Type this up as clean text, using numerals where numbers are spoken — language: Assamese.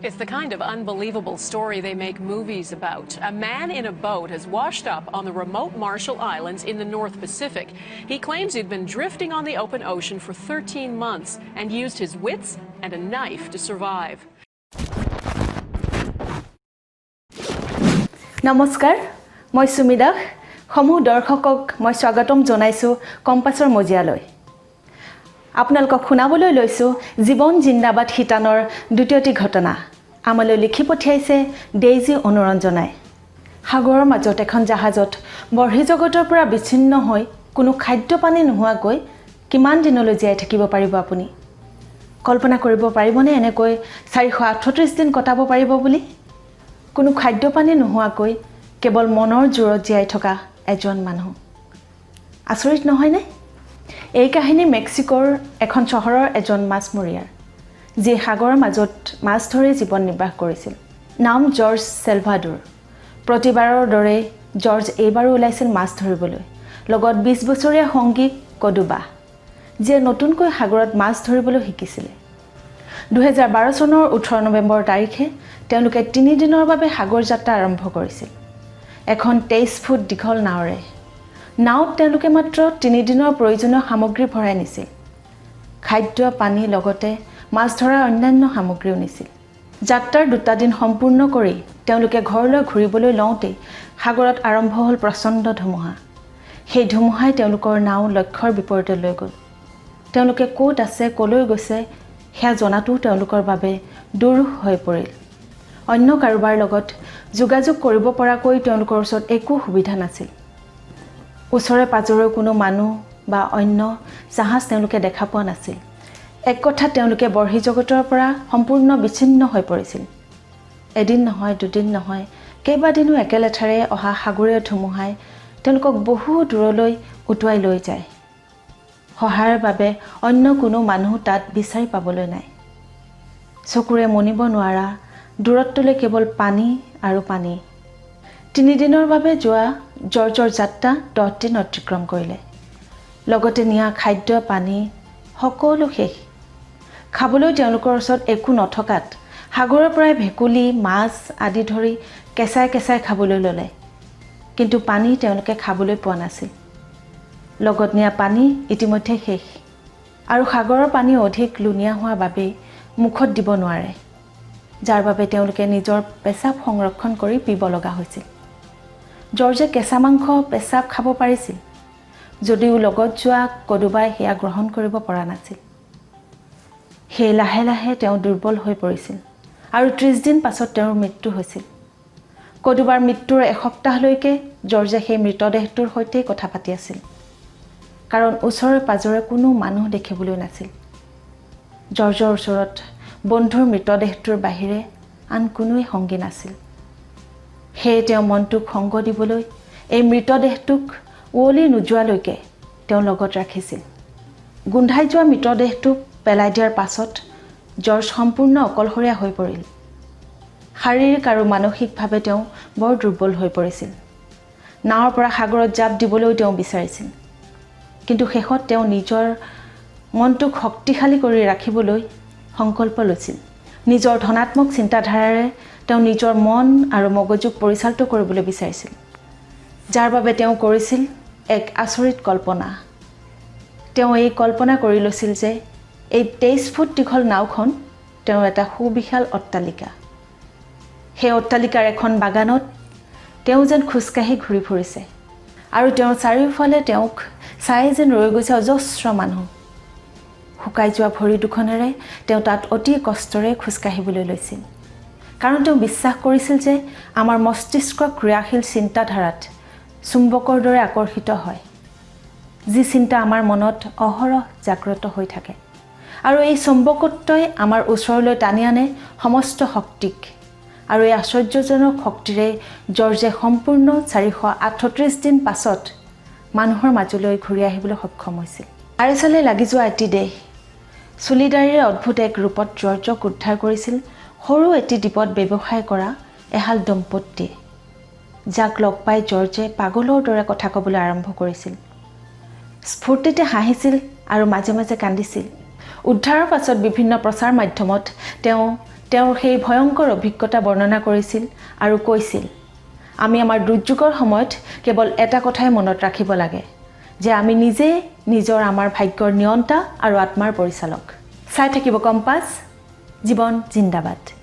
It's the kind of unbelievable story they make movies about. A man in a boat has washed up on the remote Marshall Islands in the North Pacific. He claims he'd been drifting on the open ocean for 13 months and used his wits and a knife to survive. নমস্কাৰ মই সুমিদা সমূহ দৰ্শকক মই স্বাগতম জনাইছো কম্পাছৰ মজিয়ালৈ আপোনালোকক শুনাবলৈ লৈছো জীৱন জিন্দাবাদ হিতানৰ দ্বিতীয়টি ঘটনা আমালৈ লিখি পঠিয়াইছে ডেইজি অনুৰঞ্জনাই সাগৰৰ মাজত এখন জাহাজত বৰ্হি জগতৰ পৰা বিচ্ছিন্ন হৈ কোনো খাদ্য পানী নোহোৱাকৈ কিমান দিনলৈ জীয়াই থাকিব পাৰিব আপুনি কল্পনা কৰিব পাৰিবনে এনেকৈ 438 দিন কটাব পাৰিব বুলি কোনো খাদ্য পানী নোহোৱাকৈ কেৱল মনৰ জোৰত জীয়াই থকা এজন মানুহ আচৰিত নহয়নে এই কাহিনী মেক্সিকোৰ এখন চহৰৰ এজন মাছমৰীয়াৰ যি সাগৰৰ মাজত মাছ ধৰি জীৱন নিৰ্বাহ কৰিছিল নাম জৰ্জ সেলভাডোৰ প্ৰতিবাৰৰ দৰে জৰ্জ এইবাৰো ওলাইছিল মাছ ধৰিবলৈ লগত 20 বছৰীয়া সংগী কডুবা যিয়ে নতুনকৈ সাগৰত মাছ ধৰিবলৈ শিকিছিল 2012 চনৰ 18 নৱেম্বৰ তাৰিখে তেওঁলোকে 3 দিনৰ বাবে সাগৰ যাত্ৰা আৰম্ভ কৰিছিল এখন 23 ফুট দীঘল নাওৰে নাওত তেওঁলোকে মাত্ৰ 3 দিনৰ প্ৰয়োজনীয় সামগ্ৰী ভৰাই নিছিল খাদ্য পানী লগতে মাছ ধৰাৰ অন্যান্য সামগ্ৰীও নিছিল যাত্ৰাৰ 2 দিন সম্পূৰ্ণ কৰি তেওঁলোকে ঘৰলৈ ঘূৰিবলৈ লওঁতে সাগৰত আৰম্ভ হ'ল প্ৰচণ্ড ধুমুহা সেই ধুমুহাই তেওঁলোকৰ নাও লক্ষ্যৰ বিপৰীতে লৈ গ'ল তেওঁলোকে ক'ত আছে কলৈ গৈছে হেয়া জনাটো তেওঁলোকৰ বাবে দুৰূহ হৈ পৰিল অন্য কাৰোবাৰ লগত যোগাযোগ কৰিব পৰাকৈ তেওঁলোকৰ ওচৰত একো সুবিধা নাছিল ওচৰে পাজৰে কোনো মানুহ বা অন্য জাহাজ তেওঁলোকে দেখা পোৱা নাছিল এক কথা তেওঁলোকে বৰ্হি জগতৰ পৰা সম্পূৰ্ণ বিচ্ছিন্ন হৈ পৰিছিল এদিন নহয় দুদিন নহয় কেইবাদিনো একেলেঠাৰে অহা সাগৰীয় ধুমুহাই তেওঁলোকক বহু দূৰলৈ উটুৱাই লৈ যায় সহায়ৰ বাবে অন্য কোনো মানুহ তাত বিচাৰি পাবলৈ নাই চকুৰে মনিব নোৱাৰা দূৰত্বলৈ কেৱল পানী আৰু পানী 3 দিনৰ বাবে যোৱা জৰ্জৰ যাত্ৰা 10 দিন অতিক্ৰম কৰিলে লগতে নিয়া খাদ্য পানী সকলো শেষ খাবলৈ তেওঁলোকৰ ওচৰত একো নথকাত সাগৰৰ পৰাই ভেকুলি মাছ আদি ধৰি কেঁচাই কেঁচাই খাবলৈ ল'লে কিন্তু পানী তেওঁলোকে খাবলৈ পোৱা নাছিল লগত নিয়া পানী ইতিমধ্যে শেষ আৰু সাগৰৰ পানী অধিক লুনিয়া হোৱাৰ বাবে মুখত দিব নোৱাৰে যাৰ বাবে তেওঁলোকে নিজৰ পেচাব সংৰক্ষণ কৰি পিব লগা হৈছিল জৰ্জে কেঁচা মাংস পেচাব খাব পাৰিছিল যদিও লগত যোৱা কডুবাই সেয়া গ্ৰহণ কৰিব পৰা নাছিল সেই লাহে লাহে তেওঁ দুৰ্বল হৈ পৰিছিল আৰু 30 দিন পাছত তেওঁৰ মৃত্যু হৈছিল কডুবাৰ মৃত্যুৰ এসপ্তাহলৈকে জৰ্জে সেই মৃতদেহটোৰ সৈতে কথা পাতি আছিল কাৰণ ওচৰে পাজৰে কোনো মানুহ দেখিবলৈ নাছিল জৰ্জৰ ওচৰত বন্ধুৰ মৃতদেহটোৰ বাহিৰে আন কোনোৱে সংগী নাছিল সেয়ে তেওঁ মনটোক সংগ দিবলৈ এই মৃতদেহটোক উৱলি নোযোৱালৈকে তেওঁ লগত ৰাখিছিল গোন্ধাই যোৱা মৃতদেহটোক পেলাই দিয়াৰ পাছত জৰ্জ সম্পূৰ্ণ অকলশৰীয়া হৈ পৰিল শাৰীৰিক আৰু মানসিকভাৱে তেওঁ বৰ দুৰ্বল হৈ পৰিছিল নাৱৰ পৰা সাগৰত জাপ দিবলৈ তেওঁ বিচাৰিছিল কিন্তু শেষত তেওঁ নিজৰ মনটোক শক্তিশালী কৰি ৰাখিবলৈ সংকল্প লৈছিল নিজৰ ধনাত্মক চিন্তাধাৰাৰে তেওঁ নিজৰ মন আৰু মগজুক পৰিচালিত কৰিবলৈ বিচাৰিছিল যাৰ বাবে তেওঁ কৰিছিল এক আচৰিত কল্পনা তেওঁ এই কল্পনা কৰি লৈছিল যে এই 23 ফুট দীঘল নাওখন তেওঁ এটা সুবিশাল অট্টালিকা সেই অট্টালিকাৰ এখন বাগানত তেওঁ যেন খোজকাঢ়ি ঘূৰি ফুৰিছে আৰু তেওঁৰ চাৰিওফালে তেওঁক চাই যেন ৰৈ গৈছে অজস্ৰ মানুহ শুকাই যোৱা ভৰি দুখনেৰে তেওঁ তাত অতি কষ্টৰে খোজকাঢ়িবলৈ লৈছিল কাৰণ তেওঁ বিশ্বাস কৰিছিল যে আমাৰ মস্তিষ্ক ক্ৰিয়াশীল চিন্তাধাৰাত চুম্বকৰ দৰে আকৰ্ষিত হয় যি চিন্তা আমাৰ মনত অহৰহ জাগ্ৰত হৈ থাকে আৰু এই চুম্বকত্বই আমাৰ ওচৰলৈ টানি আনে সমস্ত শক্তিক আৰু এই আশ্চৰ্যজনক শক্তিৰে জৰ্জে সম্পূৰ্ণ 438 দিন পাছত মানুহৰ মাজলৈ ঘূৰি আহিবলৈ সক্ষম হৈছিল আৰেচালে লাগি যোৱা এটি দেহ চুলিদাৰীৰ অদ্ভুত এক ৰূপত জৰ্জক উদ্ধাৰ কৰিছিল সৰু এটি দ্বীপত ব্যৱসায় কৰা এহাল দম্পতীয়ে যাক লগ পাই জৰ্জে পাগলৰ দৰে কথা ক'বলৈ আৰম্ভ কৰিছিল স্ফূৰ্তিতে হাঁহিছিল আৰু মাজে মাজে কান্দিছিল উদ্ধাৰৰ পাছত বিভিন্ন প্ৰচাৰ মাধ্যমত তেওঁ তেওঁৰ সেই ভয়ংকৰ অভিজ্ঞতা বৰ্ণনা কৰিছিল আৰু কৈছিল আমি আমাৰ দুৰ্যোগৰ সময়ত কেৱল এটা কথাই মনত ৰাখিব লাগে যে আমি নিজে নিজৰ আমাৰ ভাগ্যৰ নিয়ন্তা আৰু আত্মাৰ পৰিচালক চাই থাকিব কম্পাছ জীৱন জিন্দাবাদ